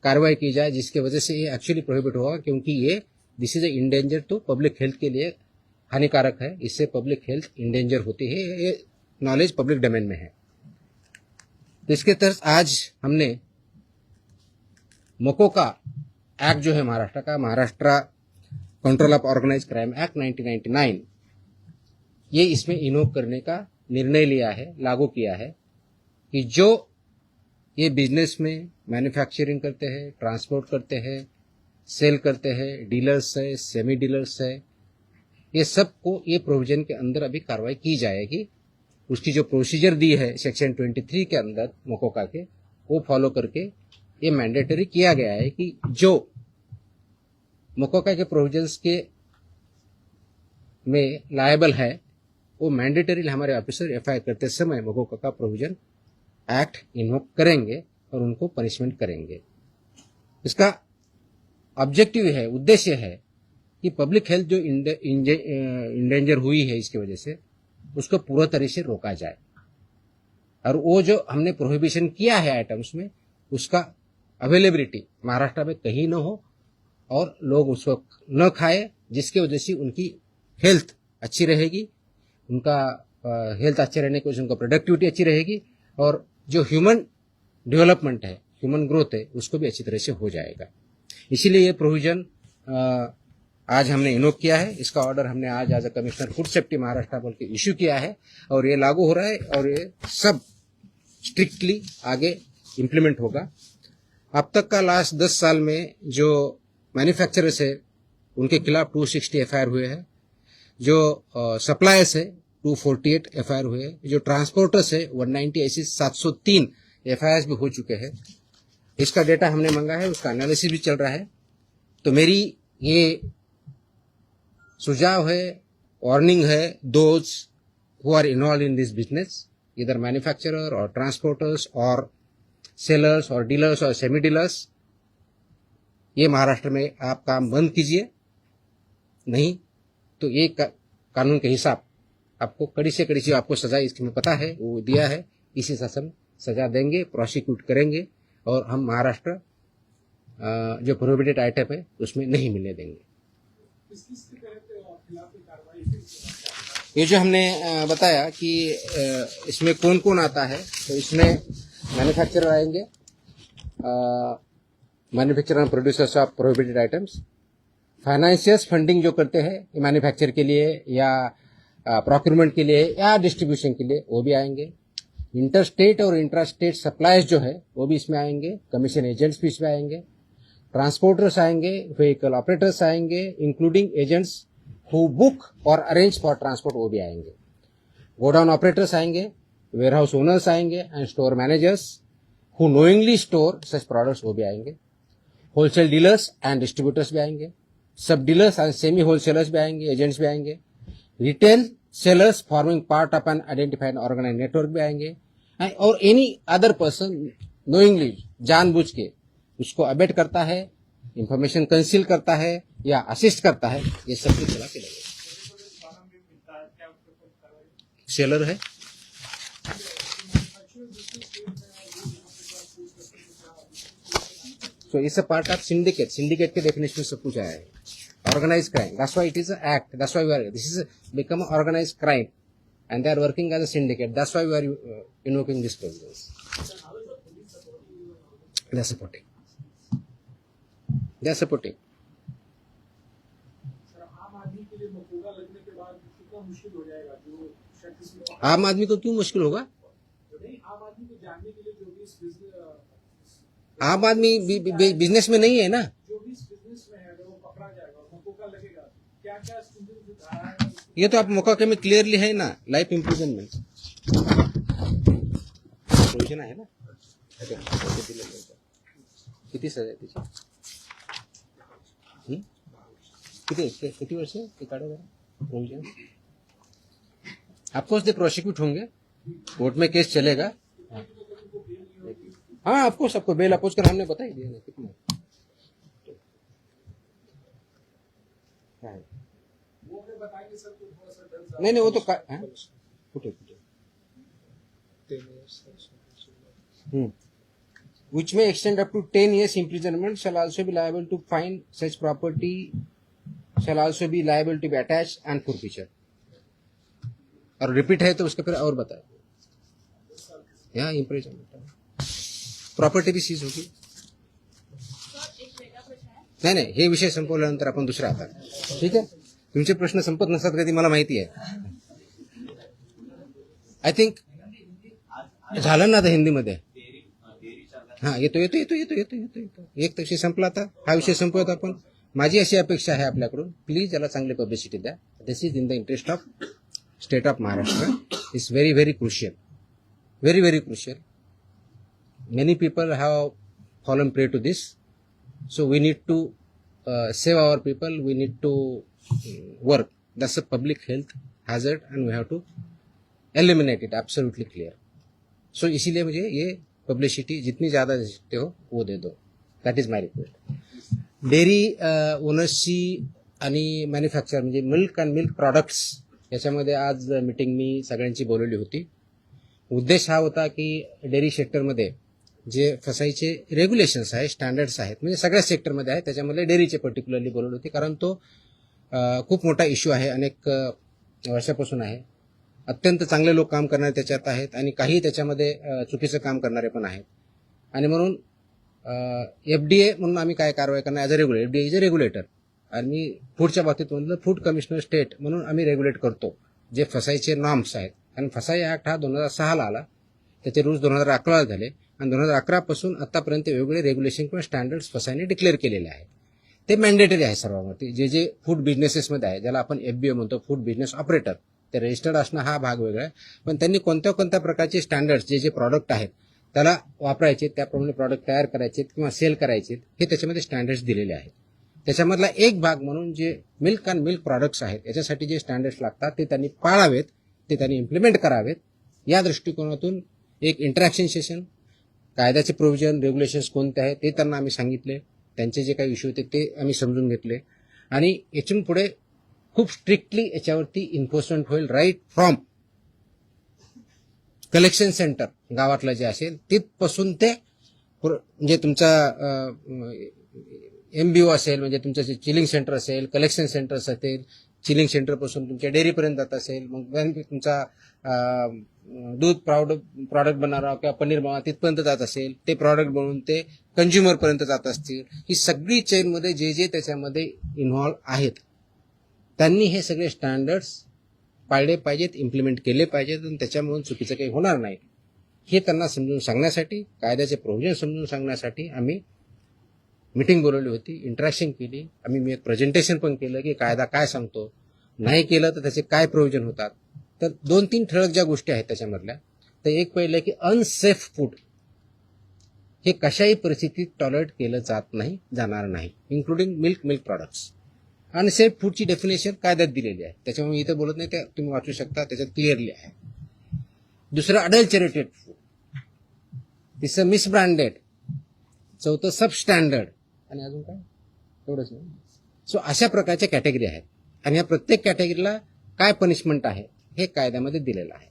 कार्रवाई की जाए जिसकी वजह से ये एक्चुअली प्रोहिबिट होगा. क्योंकि ये दिस इज ए इंडेंजर तो पब्लिक हेल्थ के लिए हानिकारक है. इससे पब्लिक हेल्थ इंडेंजर होती है. ये नॉलेज पब्लिक डोमेन में है. तो इसके तहत आज हमने मोकोका एक्ट जो है महाराष्ट्र का, Maharashtra control of organise crime act 1999, ये इसमें इन्वोक करने का निर्णय लिया है, लागू किया है कि जो ये बिजनेस में मैन्युफैक्चरिंग करते हैं, ट्रांसपोर्ट करते हैं, सेल करते हैं, डीलर्स है, सेमी डीलर्स है, ये सबको ये प्रोविजन के अंदर अभी कार्रवाई की जाएगी. उसकी जो प्रोसीजर दी है सेक्शन 23 के अंदर मोकोका के, वो फॉलो करके ये मैंडेटरी किया गया है कि जो मोकोका के प्रोविजंस के में लायबल है वो मैंडेटरी हमारे ऑफिसर एफआईआर करते समय मोकोका का प्रोविजन एक्ट इन्वोक करेंगे और उनको पनिशमेंट करेंगे. इसका ऑब्जेक्टिव है, उद्देश्य है कि पब्लिक हेल्थ जो इंडेंजर हुई है इसकी वजह से उसको पूरा तरह से रोका जाए. और वो जो हमने प्रोहिबिशन किया है आइटम्स में उसका अवेलेबिलिटी महाराष्ट्र में कहीं न हो और लोग उसको न खाए, जिसकी वजह से उनकी हेल्थ अच्छी रहेगी, उनका हेल्थ अच्छे रहने की वजह से उनका प्रोडक्टिविटी अच्छी रहेगी और जो ह्यूमन डेवलपमेंट है, ह्यूमन ग्रोथ है, उसको भी अच्छी तरह से हो जाएगा. इसीलिए ये प्रोविजन आज हमने इन्वोक किया है. इसका ऑर्डर हमने आज as a commissioner food safety Maharashtra बोल के इश्यू किया है और ये लागू हो रहा है और ये सब स्ट्रिक्टली आगे इम्प्लीमेंट होगा. अब तक का लास्ट 10 साल में जो मैन्युफैक्चरर्स है उनके खिलाफ 260 एफआईआर हुए हैं, जो सप्लायर्स है 248 एफआईआर हुए हैं, जो ट्रांसपोर्टर्स है 190, ऐसी 703 एफआईआर भी हो चुके हैं. इसका डेटा हमने मांगा है, उसका एनालिसिस भी चल रहा है. तो मेरी ये सुझाव है, वार्निंग है, those who are involve in this business, इधर मैन्युफैक्चरर और ट्रांसपोर्टर्स और सेलर्स और डीलर्स और सेमी डीलर्स, ये महाराष्ट्र में आप काम बंद कीजिए. नहीं तो ये कानून के हिसाब आपको कड़ी से कड़ी आपको सजा इसमें पता है वो दिया है, इसी शासन सजा देंगे, प्रोसिक्यूट करेंगे और हम महाराष्ट्र जो प्रोहिबिटेड आइटम है उसमें नहीं मिलने देंगे. किस किस के तहत खिलाफ कार्रवाई की? ये जो हमने बताया कि इसमें कौन कौन आता है, तो इसमें मैन्युफैक्चरर आएंगे, manufacturer end producers of prohibited items, financiers funding जो करते हैं मैन्युफैक्चर के लिए या प्रोक्यूरमेंट के लिए या डिस्ट्रीब्यूशन के लिए, वो भी आएंगे। इंटर स्टेट और इंट्रा स्टेट सप्लाईज जो है वो भी इसमें आएंगे, कमीशन एजेंट्स भी इसमें आएंगे, ट्रांसपोर्टर्स आएंगे, व्हीकल ऑपरेटर्स आएंगे, इंक्लूडिंग एजेंट्स हु बुक और अरेंज फॉर ट्रांसपोर्ट, वो भी आएंगे। गोडाउन ऑपरेटर्स आएंगे, वेयरहाउस ओनर्स आएंगे and store managers who knowingly store such products, वो भी आएंगे। होलसेल डीलर्स एंड डिस्ट्रीब्यूटर्स भी आएंगे, sub dealers and semi wholesalers भी आएंगे, एजेंट्स भी आएंगे, retail sellers forming part of an identified organise network भी आएंगे, और एनी अदर पर्सन नोइंगली, जानबूझ के उसको अबेट करता है, इंफॉर्मेशन कंसील करता है या असिस्ट करता है, ये सब के खिलाफ लगेगा। सेलर है, so it's a part of syndicate. Syndicate K definition में सब कुछ आया है. Organized crime. That's why it is an act. That's why this is become an organized crime, and they are working as a syndicate. That's why we are invoking this provisions. They are supporting. They are supporting. आम आदमी के लिए मकोगा लगने के बाद कितना मुश्किल हो जाएगा जो शख्स आम आदमी को क्यों मुश्किल होगा? नहीं, आम आदमी को जानने के लिए जो भी इस आम आदमी बिजनेस में नहीं है ना, जो भी इस बिजनेस में है वो पकड़ा जाएगा और मकोगा लगेगा, क्या क्या धारा है? ये तो आप मुकदमे में क्लियरली है ना, लाइफ इम्प्रिजनमेंट प्रोविजन आहे ना. किती सजा आहे त्याची? किती वर्ष ते काढा प्रोविजन. ऑफकोर्स दे प्रोसिक्यूट होंगे, कोर्ट में केस चलेगा. हाँ, ऑफकोर्स आपको बेल अपोज कर हमने बता ही दिया ना कितना है. वो हमें बताएंगे सर, तो थोड़ा सा डर नहीं वो तो कुठे which may extend up to 10 years imprisonment, shall also be liable to fine, such property shall also be liable to be attached and forfeiture. और रिपीट है तो उसके फिर और बताए, यहाँ इम्प्रिजनमेंट, प्रॉपर्टी भी सीज होगी. नाही हे विषय संपवल्यानंतर आपण दुसरा आता. ठीक आहे, तुमचे प्रश्न संपत नसतात कधी, मला माहिती आहे. आय थिंक झालं ना आता हिंदीमध्ये. हा, येतो. एक विषय संपला, आता हा विषय संपवत आपण. माझी अशी अपेक्षा आहे आपल्याकडून, प्लीज याला चांगली पब्लिसिटी द्या. This is in the interest of state of Maharashtra. It's very very crucial, very very crucial. Many people have fallen prey to this, so we need to save our people. We need to work. That's a public health hazard, and we have to eliminate it. Absolutely clear. So इसीलिए मुझे ये publicity जितनी ज़्यादा दे सकते हो वो दे दो. That is my request. Dairy ओनर्सची आणि मॅन्युफॅक्चर म्हणजे मिल्क अँड मिल्क प्रॉडक्ट्स याच्यामध्ये आज मीटिंग मी सगळ्यांची बोलवली होती. उद्देश हा होता की डेअरी सेक्टरमध्ये जे फसाईचे रेग्युलेशन्स आहेत, स्टँडर्ड्स आहेत, म्हणजे सगळ्या सेक्टरमध्ये आहेत, त्याच्यामध्ये डेअरीचे पर्टिक्युलरली बोलवली होती. कारण तो खूप मोठा इश्यू आहे, अनेक वर्षापासून आहे. अत्यंत चांगले लोक काम करणारे त्याच्यात आहेत आणि काही त्याच्यामध्ये चुकीचं काम करणारे पण आहेत. आणि म्हणून FDA म्हणून आम्ही काय कारवाई करणार as a regulator. FDA is a regulator, आणि फूडच्या बाबतीत म्हणलं फूड कमिशनर स्टेट म्हणून आम्ही रेग्युलेट करतो जे फसाईचे नॉर्म्स आहेत. कारण फसाई ॲक्ट हा 2006ला आला, त्याचे रूल्स 2011ला झाले, आणि 2011 पासून आतापर्यंत वेगवेगळे रेग्युलेशन किंवा स्टँडर्ड्स फसाईने डिक्लेअर केलेले आहेत. ते मॅन्डेटरी आहे सर्वांवरती. जे फूड बिझनेसेसमध्ये आहे, ज्याला आपण FBO म्हणतो, फूड बिझनेस ऑपरेटर, ते रजिस्टर्ड असणं हा भाग वेगळा आहे. पण त्यांनी कोणत्या कोणत्या प्रकारचे स्टँडर्ड्स जे प्रॉडक्ट आहेत त्याला वापरायचे, त्याप्रमाणे प्रॉडक्ट तयार करायचे किंवा सेल करायचे, हे त्याच्यामध्ये स्टँडर्ड्स दिलेले आहेत. त्याच्यामधला एक भाग म्हणून जे मिल्क अँड मिल्क प्रॉडक्ट्स आहेत याच्यासाठी जे स्टँडर्ड्स लागतात ते त्यांनी पाळावेत, ते त्यांनी इम्प्लिमेंट करावेत. या दृष्टिकोनातून एक इंटरॅक्शन सेशन, कायद्याचे प्रोव्हिजन, रेग्युलेशन्स कोणते आहेत ते त्यांना आम्ही सांगितले. त्यांचे जे काही इश्यू होते ते आम्ही समजून घेतले, आणि यातून पुढे खूप स्ट्रिक्टली याच्यावरती इन्फोर्समेंट होईल. राईट फ्रॉम कलेक्शन सेंटर गावातलं जे असेल तिथपासून ते म्हणजे तुमचा MBO असेल म्हणजे तुमचं जे चिलिंग सेंटर असेल, कलेक्शन सेंटर्स असतील, चिलिंग सेंटरपासून तुमच्या डेअरीपर्यंत जात असेल, मग तुमचा दूध प्रॉडक्ट बनवणारा किंवा पनीर बनवणारा तिथपर्यंत जात असेल, ते प्रॉडक्ट बनवून ते कंझ्युमरपर्यंत जात असतील, ही सगळी चेनमध्ये जे त्याच्यामध्ये इन्व्हॉल्व आहेत त्यांनी हे सगळे स्टँडर्ड्स पाळले पाहिजेत, इम्प्लिमेंट केले पाहिजेत आणि त्याच्यामुळे चुकीचं काही होणार नाही हे त्यांना समजून सांगण्यासाठी, कायद्याचे प्रोव्हिजन समजून सांगण्यासाठी आम्ही मीटिंग बोलवली होती, इंटरॅक्शन केली. मी एक प्रेझेंटेशन पण केलं की कायदा काय सांगतो, नाही केलं तर त्याचे काय प्रोव्हिजन होतात. तर 2-3 ठळक ज्या गोष्टी आहेत त्याच्यामधल्या, तर एक पहिलं की अनसेफ फूड हे कशाही परिस्थितीत टॉलरेट केलं जाणार नाही, इन्क्लुडिंग मिल्क प्रॉडक्ट्स. अनसेफ फूडची डेफिनेशन कायद्यात दिलेली आहे, त्याच्यामुळे मी इथं बोलत नाही, ते तुम्ही वाचू शकता, त्याच्यात क्लिअरली आहे. दुसरं अडल्चरेटेड फूड, तिसरं मिसब्रँडेड, चौथं सबस्टँडर्ड आणि अजून काय एवढंच नाही. सो अशा प्रकारच्या कॅटेगरी आहेत आणि या प्रत्येक कॅटेगरीला काय पनिशमेंट आहे हे कायद्यामध्ये दिलेलं आहे.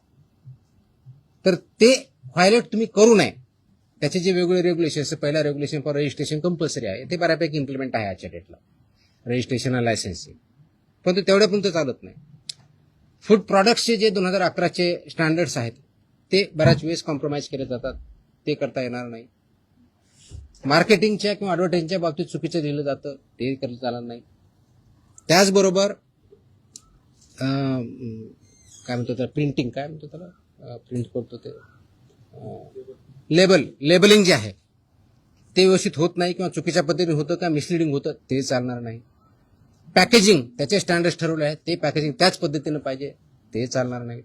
तर ते व्हायलेट तुम्ही करू नये. त्याचे जे वेगवेगळे रेग्युलेशन, पहिला रेग्युलेशन फॉर रजिस्ट्रेशन कंपल्सरी आहे, ते बऱ्यापैकी इम्प्लिमेंट आहे आजच्या डेटला, रजिस्ट्रेशन आणि लायसन्सिंग, पण ते तेवढ्यापर्यंत चालत नाही. फूड प्रॉडक्ट्सचे जे 2011चे स्टँडर्ड्स आहेत ते बऱ्याच वेळेस कॉम्प्रोमाइज केले जातात, ते करता येणार नाही. मार्केटिंगच्या किंवा ॲडव्हर्टाइजिंगच्या बाबतीत चुकीचं दिलं जातं, ते करता चालणार नाही. त्याचबरोबर काय म्हणतो त्याला, प्रिंटिंग काय म्हणतो त्याला, प्रिंट करतो ते लेबलिंग जे आहे ते व्यवस्थित होत नाही किंवा चुकीच्या पद्धतीने होतं किंवा मिसलिडिंग होतं, ते चालणार नाही. पॅकेजिंग त्याचे स्टँडर्ड्स ठरवले आहेत, ते पॅकेजिंग त्याच पद्धतीनं पाहिजे, ते चालणार नाही.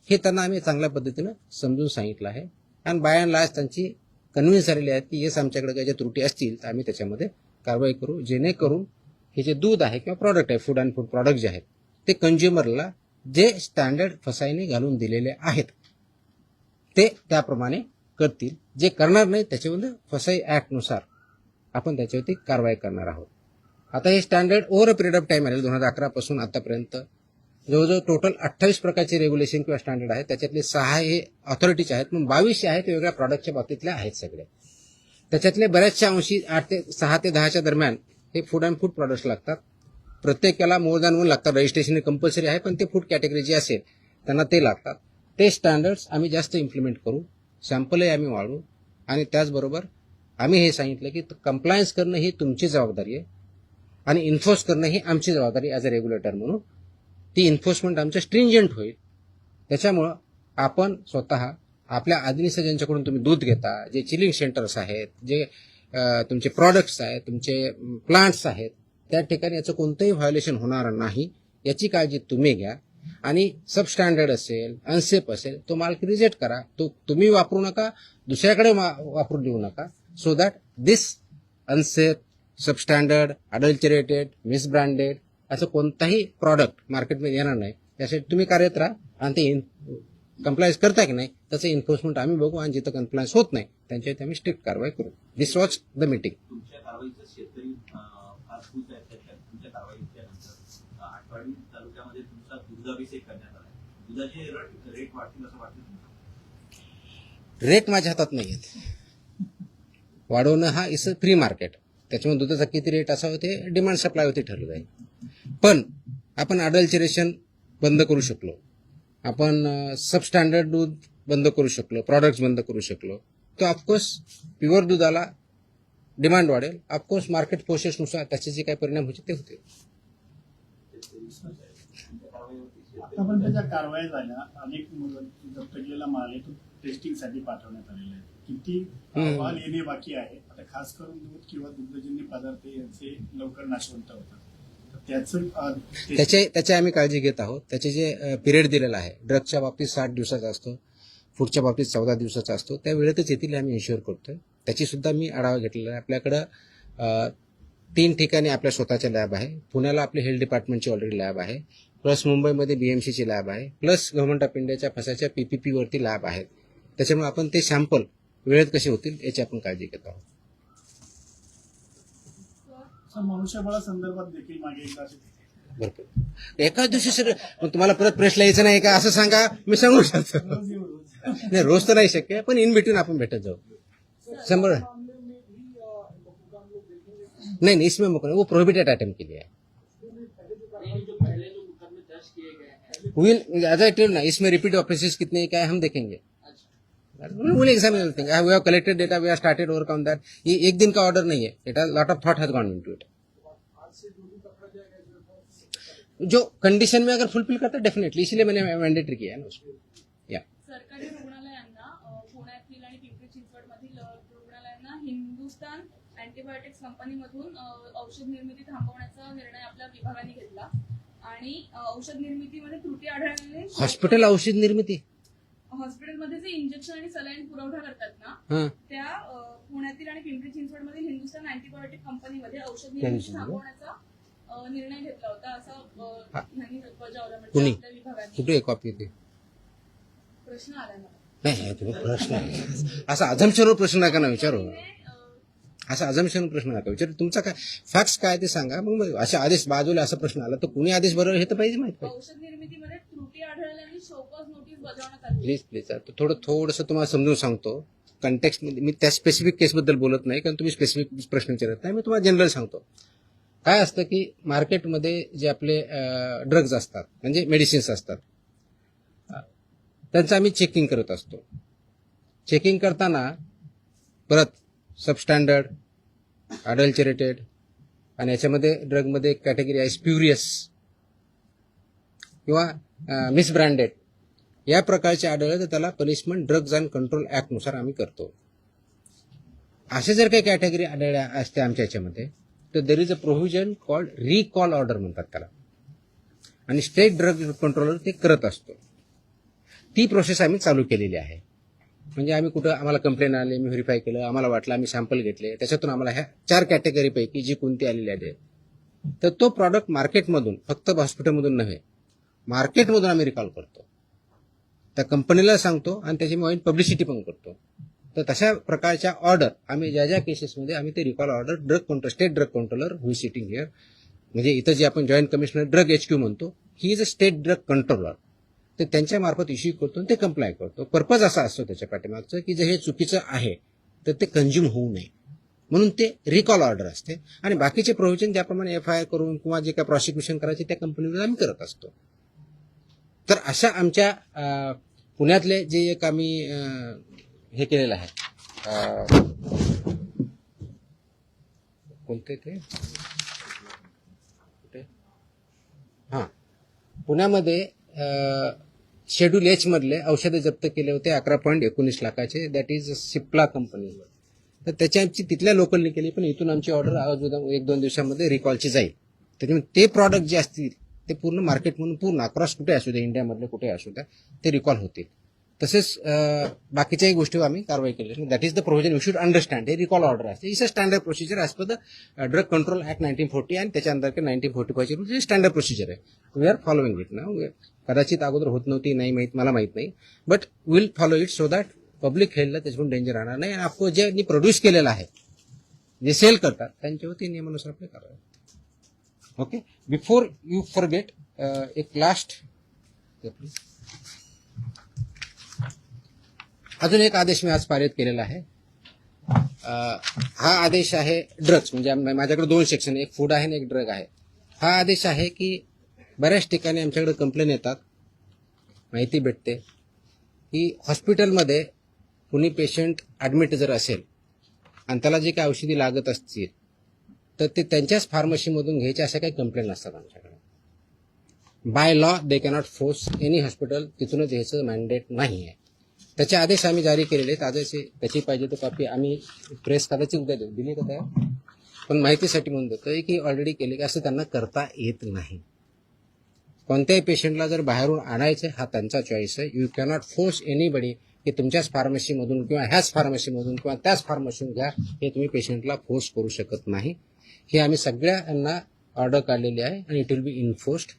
हे त्यांना आम्ही चांगल्या पद्धतीनं समजून सांगितलं आहे आणि बाय अँड लार्ज त्यांची कन्व्हिन्स झालेली आहेत की येस आमच्याकडे काही ज्या त्रुटी असतील तर आम्ही त्याच्यामध्ये कारवाई करू, जेणेकरून हे जे दूध आहे किंवा प्रॉडक्ट आहे, फूड अँड फूड प्रॉडक्ट जे आहेत ते कंझ्युमरला जे स्टँडर्ड फसाईने घालून दिलेले आहेत ते त्याप्रमाणे करतील. जे करणार नाही त्याच्यामध्ये फसाई ऍक्टनुसार आपण त्याच्यावरती कारवाई करणार आहोत. आता हे standard over a period of time आले, 2011 पासून आतापर्यंत जवळजवळ टोटल 28 प्रकारचे रेग्युलेशन किंवा स्टँडर्ड आहेत, त्याच्यातले 6 हे ऑथॉरिटीचे आहेत, मग 22 आहेत वेगवेगळ्या प्रॉडक्टच्या बाबतीतले आहेत सगळे. त्याच्यातले बऱ्याचशा अंशी 6 ते 10च्या दरम्यान हे फूड अँड फूड प्रॉडक्ट्स लागतात. प्रत्येकाला मोर दॅन 1 लागतात. रजिस्ट्रेशन कंपल्सरी आहे, पण ते फूड कॅटेगरी जी असेल त्यांना ते लागतात. ते स्टँडर्ड्स आम्ही जास्त इम्प्लिमेंट करू, सॅम्पलही आम्ही वाढवू आणि त्याचबरोबर आम्ही हे सांगितलं की कंप्लायन्स करणं ही तुमची जबाबदारी आहे आणि इन्फोर्स करणं ही आमची जबाबदारी ॲज अ रेग्युलेटर म्हणून. ती इन्फोर्समेंट आमचं स्ट्रिंजंट होईल. त्याच्यामुळं आपण स्वतः आपल्या आधीनिस ज्यांच्याकडून तुम्ही दूध घेता, जे चिलिंग सेंटर्स आहेत, जे तुमचे प्रॉडक्ट्स आहेत, तुमचे प्लांट्स आहेत, त्या ठिकाणी याचं कोणतंही व्हायोलेशन होणार नाही याची काळजी तुम्ही घ्या. आणि सबस्टँडर्ड असेल, अनसेफ असेल, तो माल रिजेक्ट करा. तो तुम्ही वापरू नका, दुसऱ्याकडे वापरू देऊ नका, so that this unsafe, substandard, adulterated, misbranded असं कोणताही प्रॉडक्ट मार्केटमध्ये येणार नाही. त्यासाठी तुम्ही कार्यरत राहा आणि ते कंप्लायन्स करता की नाही त्याचं एन्फोर्समेंट आम्ही बघू आणि जिथं कंप्लायन्स होत नाही त्यांच्यावरती आम्ही स्ट्रिक्ट कारवाई करू. दिस वॉज द मीटिंग. तुमच्या कारवाईचं शेतकरी फार खुश आहेत. तुमच्या कारवाईच्या नंतर आठवडी तालुक्यामध्ये तुमचा दुधाभिषेक करण्यात आला. दुधाचे रेट वाढतील असं वाटतं तुम्हाला? रेट माझ्या हातात नाही आहेत. वाढवणं हा इज अ फ्री मार्केट, त्याच्यामुळे दुधाचा किती रेट असावं ते डिमांड सप्लायवरती ठरलं जाईल. पण आपण अडल्चरेशन बंद करू शकलो, आपण सबस्टँडर्ड दूध बंद करू शकलो, प्रॉडक्ट्स बंद करू शकलो, तर ऑफकोर्स प्युअर दुधाला डिमांड वाढेल. ऑफकोर्स मार्केट फोर्सेसनुसार त्याचे जे काही परिणाम होते ते होते. आतापर्यंत ज्या कारवाया झाल्या, अनेक जप्त केलेला माल आहे तो टेस्टिंगसाठी पाठवण्यात आलेला आहे. किती अहवाल येणे बाकी आहे? आता खास करून दूध किंवा दुग्धजन्य पदार्थ यांचे लवकर नाशवंत होतात, त्याची आम्ही काळजी घेत आहोत. त्याचे जे पिरियड दिलेला आहे, ड्रगच्या बाबतीत 60 दिवसाचा असतो, फूडच्या बाबतीत 14 दिवसाचा असतो, त्या वेळेतच येथील आम्ही इन्श्युअर करतोय. त्याची सुद्धा मी आढावा घेतलेला आहे. आपल्याकडं 3 ठिकाणी आपल्या स्वतःच्या लॅब आहे. पुण्याला आपली हेल्थ डिपार्टमेंटची ऑलरेडी लॅब आहे, प्लस मुंबईमध्ये BMCची लॅब आहे, प्लस गव्हर्नमेंट ऑफ इंडियाच्या फसाच्या PPP वरती लॅब आहेत. त्याच्यामुळे आपण ते सॅम्पल वेळेत कसे होतील याची आपण काळजी घेत आहोत. मनुष्यबळासंदर्भात देखील मागे एकदा भरपूर एकाच दिवशी सगळं, मग तुम्हाला परत प्रश्न यायचं नाही का असं सांगा, मी सांगू शकतो. नाही, रोज तर नाही शक्य, पण इन बिटवीन आपण भेटत जाऊ. 100 नहीं नहीं, इसमें मुकदमा, वो प्रोहिबिटेड आइटम के लिए है। ये जो पहले जो मुकदमे दर्ज किए गए हैं, विल एज आई टेल ना, इसमें रिपीट ऑफेंसेस कितने हैं, क्या है, हम देखेंगे। Will examine everything. We have collected data, we have started work on that. ये एक दिन का ऑर्डर नहीं है, it has lot of thought has gone into it. जो कंडीशन में अगर फुलफिल करता है डेफिनेटली, इसीलिए मैंने मैंडेटरी किया है ना उसको। या सरकारी रुग्णालयांना पुण्यातील आणि पिंपरी चिंचवडमधील रुग्णालयांना हिंदुस्तान अँटीबायोटिक्स कंपनीमधून औषध निर्मिती थांबवण्याचा निर्णय आपल्या विभागाने घेतला आणि औषध निर्मितीमध्ये त्रुटी आढळल्याने हॉस्पिटल औषध निर्मिती, हॉस्पिटलमध्ये जे इंजेक्शन आणि सलाईन पुरवठा करतात ना, हां, त्या पुण्यातील आणि पिंपरी चिंचवडमधील हिंदुस्तान अँटीबायोटिक कंपनीमध्ये औषध निर्मिती थांबवण्याचा निर्णय घेतला होता, असा यांनी बजावला. म्हणजे कुणी? आपल्या विभागाने कुठे एक कॉपी होती? प्रश्न आला मला. नाही, तुम्ही प्रश्न असा अझम्पशनवर प्रश्न नका ना विचारू, असा अझम्पशनवर प्रश्न नका विचारू. तुमचा काय फॅक्ट्स काय ते सांगा, मग असे आदेश बाजूला असा प्रश्न आला तर कुणी आदेश बरोबर हे तर पाहिजे माहित पाहिजे. औषध निर्मितीमध्ये त्रुटी आढळल्याने शोकॉज नोटीस बजावण्यात आली. प्लीज प्लीज, थोडंसं तुम्हाला समजून सांगतो. कंटेक्स्ट मध्ये मी त्या स्पेसिफिक केसबद्दल बोलत नाही, कारण तुम्ही स्पेसिफिक प्रश्न विचारत नाही. मी तुम्हाला जनरल सांगतो. काय असतं की मार्केटमध्ये जे आपले ड्रग्ज असतात, म्हणजे मेडिसिन्स असतात, त्यांचं आम्ही चेकिंग करत असतो. चेकिंग करताना परत सबस्टँडर्ड, अडल्चरेटेड, आणि याच्यामध्ये ड्रगमध्ये एक कॅटेगरी आहे स्प्युरियस किंवा मिसब्रँडेड, या प्रकारचे आढळले तर त्याला पनिशमेंट ड्रग्ज अँड कंट्रोल ऍक्टनुसार आम्ही करतो. असे जर काही कॅटेगरी आढळल्या असते आमच्या याच्यामध्ये, तर there is a provision called recall order म्हणतात त्याला, आणि स्टेट ड्रग कंट्रोलर ते करत असतो. ती प्रोसेस आम्ही चालू केलेली आहे. म्हणजे आम्ही कुठं आम्हाला कंप्लेंट आली, मी व्हेरीफाय केलं, आम्हाला वाटलं, आम्ही सॅम्पल घेतले, त्याच्यातून आम्हाला ह्या 4 कॅटेगरीपैकी जी कोणती आलेली आहे, तर तो प्रॉडक्ट मार्केटमधून, फक्त हॉस्पिटलमधून नव्हे, मार्केटमधून आम्ही रिकॉल करतो. त्या कंपनीला सांगतो आणि त्याची मी पब्लिसिटी पण करतो. तर तशा प्रकारच्या ऑर्डर आम्ही ज्या ज्या केसेसमध्ये आम्ही ते recall order drug control, state drug controller who sitting here, म्हणजे इथं जे आपण जॉईंट कमिशनर ड्रग HQ म्हणतो, he is a state drug controller, ते त्यांच्या मार्फत इश्यू करतो आणि ते कंप्लाय करतो. पर्पज असा असतो त्याच्या पाठीमागचं की जर हे चुकीचं आहे तर ते कंझ्युम होऊ नये, म्हणून ते रिकॉल ऑर्डर असते. आणि बाकीचे प्रोव्हिजन ज्याप्रमाणे FIR करून किंवा जे काय प्रॉसिक्युशन करायचे त्या कंपनीवर आम्ही करत असतो. तर अशा आमच्या पुण्यातले जे एक आम्ही हे केलेलं आहे, कोणते ते हां, पुण्यामध्ये शेड्यूल H मधले औषधे जप्त केले होते 11.19 लाखाचे. That is Cipla company. तर त्याची आमची तिथल्या लोकलने केली, पण इथून आमची ऑर्डर अजून 1-2 दिवसामध्ये रिकॉलची जाईल. त्याच्यामुळे ते प्रॉडक्ट जे असतील ते पूर्ण मार्केटमधून पूर्ण अक्रॉस कुठे असू द्या, इंडियामधले कुठे असू द्या, ते रिकॉल होतील. तसेच बाकीच्याही गोष्टीवर आम्ही कारवाई केली. That is the provision you should understand. हे रिकॉल ऑर्डर असते. It's a standard procedure as per the drug control act 1940 आणि त्याच्या अंतर्गत 1945 ची स्टँडर्ड प्रोसिजर आहे. वी आर फॉलोइंग इट ना. कदाचित अगोदर होत नव्हती, नाही माहीत, मला माहीत नाही, but will follow it so that public हेल्थला त्याच्यातून डेंजर राहणार नाही. आणि ऑफकोर्स ज्यांनी प्रोड्यूस केलेलं आहे, जे सेल करतात, त्यांच्यावरती नियमानुसार आपले कारवाई. ओके, बिफोर यू फॉरगेट, एक लास्ट अजून एक आदेश मी आज पारित केलेला आहे. हा आदेश आहे ड्रग्ज, म्हणजे माझ्याकडे 2 सेक्शन, एक फूड आहे आणि एक ड्रग आहे. हा आदेश आहे की बऱ्याच ठिकाणी आमच्याकडे कंप्लेन येतात, माहिती भेटते की हॉस्पिटलमध्ये कुणी पेशंट ॲडमिट जर असेल आणि त्याला जे काही औषधी लागत असतील तर ते त्यांच्याच फार्मसीमधून घ्यायचे, अशा काही कंप्लेंट असतात आमच्याकडे. By law they cannot force any hospital तिथूनच घ्यायचं मॅन्डेट नाही आहे. त्याचे आदेश आम्ही जारी केलेले आहेत. आदेश त्याची पाहिजे तर कॉपी आम्ही प्रेस कदाचित उद्या देऊ, दिली का त्या, पण माहितीसाठी म्हणून देतोय की ऑलरेडी केले की असं त्यांना करता येत नाही. कोणत्याही पेशंटला जर बाहेरून आणायचं, हा त्यांचा चॉईस आहे. यू कॅनॉट फोर्स एनीबडी की तुमच्याच फार्मसीमधून किंवा ह्याच फार्मसीमधून किंवा त्याच फार्मसीमधून घ्या, हे तुम्ही पेशंटला फोर्स करू शकत नाही. हे आम्ही सगळ्यांना ऑर्डर काढलेली आहे आणि इट विल बी इन्फोर्स्ड,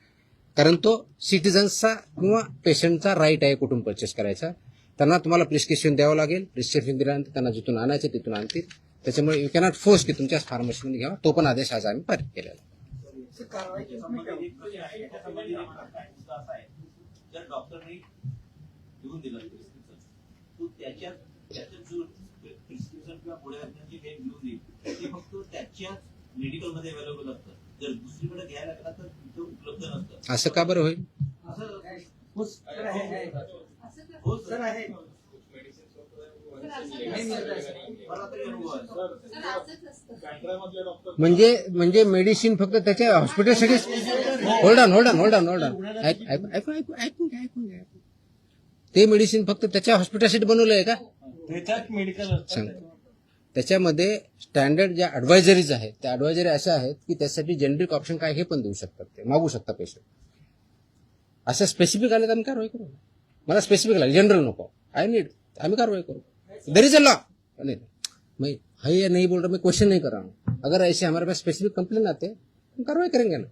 कारण तो सिटिझन्सचा किंवा पेशंटचा राईट आहे कुठून परचेस करायचा. त्यांना तुम्हाला प्रिस्क्रिप्शन द्यावं लागेल. प्रिस्क्रिप्शन दिल्यानंतर त्यांना जिथून आणायचं तिथून आणतील. त्याच्यामुळे यू कॅनॉट फोर्स की तुमच्याच फार्मसीमध्ये घ्यावा. तो पण आदेश आज आम्ही पारित केलेला आहे. जर डॉक्टरने लिहून दिलं प्रिस्क्रिप्शन, तो त्याच्यात जो प्रिस्क्रिप्शन किंवा पुढे जे काही लिहून देईल ते फक्त त्याच्याच मेडिकलमध्ये अवेलेबल असतं, जर दुसरीकडे घ्यायला गेला तर तिथं उपलब्ध नसतं. असं का बरं होईल? हो सर आहे. हो सर आहे. मला तरी अनुभव आहे. बँड्रामधले डॉक्टर म्हणजे मेडिसिन फक्त त्याच्या हॉस्पिटलसाठी. Hold on. ऐकून घ्या. ते मेडिसिन फक्त त्याच्या हॉस्पिटलसाठी बनवलंय का? त्याच्यात मेडिकल सांग. त्याच्यामध्ये स्टँडर्ड ज्या ऍडवायझरीज आहेत त्या ऍडवायझरी अशा आहेत की त्यासाठी जेनेरिक ऑप्शन काय हे पण देऊ शकतात, ते मागू शकता पेशंट. असं स्पेसिफिक आले तर आम्ही कारवाई करू. मला स्पेसिफिक लागेल, जनरल नको. आम्ही कारवाई करो. There is a law. मैं है नहीं बोल रहा, मैं क्वेश्चन नहीं कर रहा हूँ. अगर ऐसे हमारे पास स्पेसिफिक कंप्लेन आते हैं हम कार्रवाई करेंगे ना.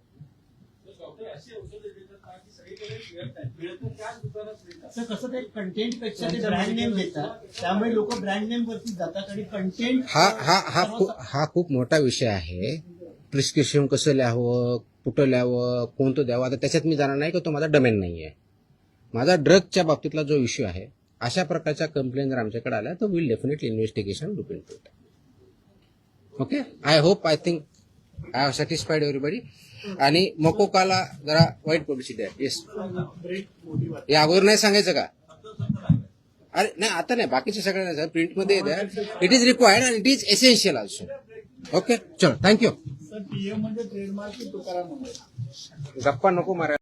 सर कसं ते कंटेंट पेक्षा ते ब्रँड नेम देतात, त्यामुळे लोक ब्रँड नेम वरती जातात आणि कंटेंट हा खूप मोठा विषय आहे. प्रिस्क्रिप्शन कसं लिहावं, कुठं लिहावं, कोणतं द्यावं, आता त्याच्यात मी जाणार नाही की तो माझा डोमेन नाही आहे. माझा ड्रगच्या बाबतीतला जो इश्यू आहे, अशा प्रकारच्या कंप्लेंट जर आमच्याकडे आल्या तर will definitely investigation look into it. Okay, I think I have satisfied everybody. आणि मोकोकाला जरा वाईट पब्लिसिटी आहे. येस, या अगोदर नाही सांगायचं का? अरे नाही, आता नाही, बाकीचे सगळे नाही. प्रिंटमध्ये द्या. It is required and it is essential also. Okay, चलो, थँक्यू. सर पीएम म्हणजे ट्रेडमार्क की तुकाराम मुंडे? गप्पा नको मारा.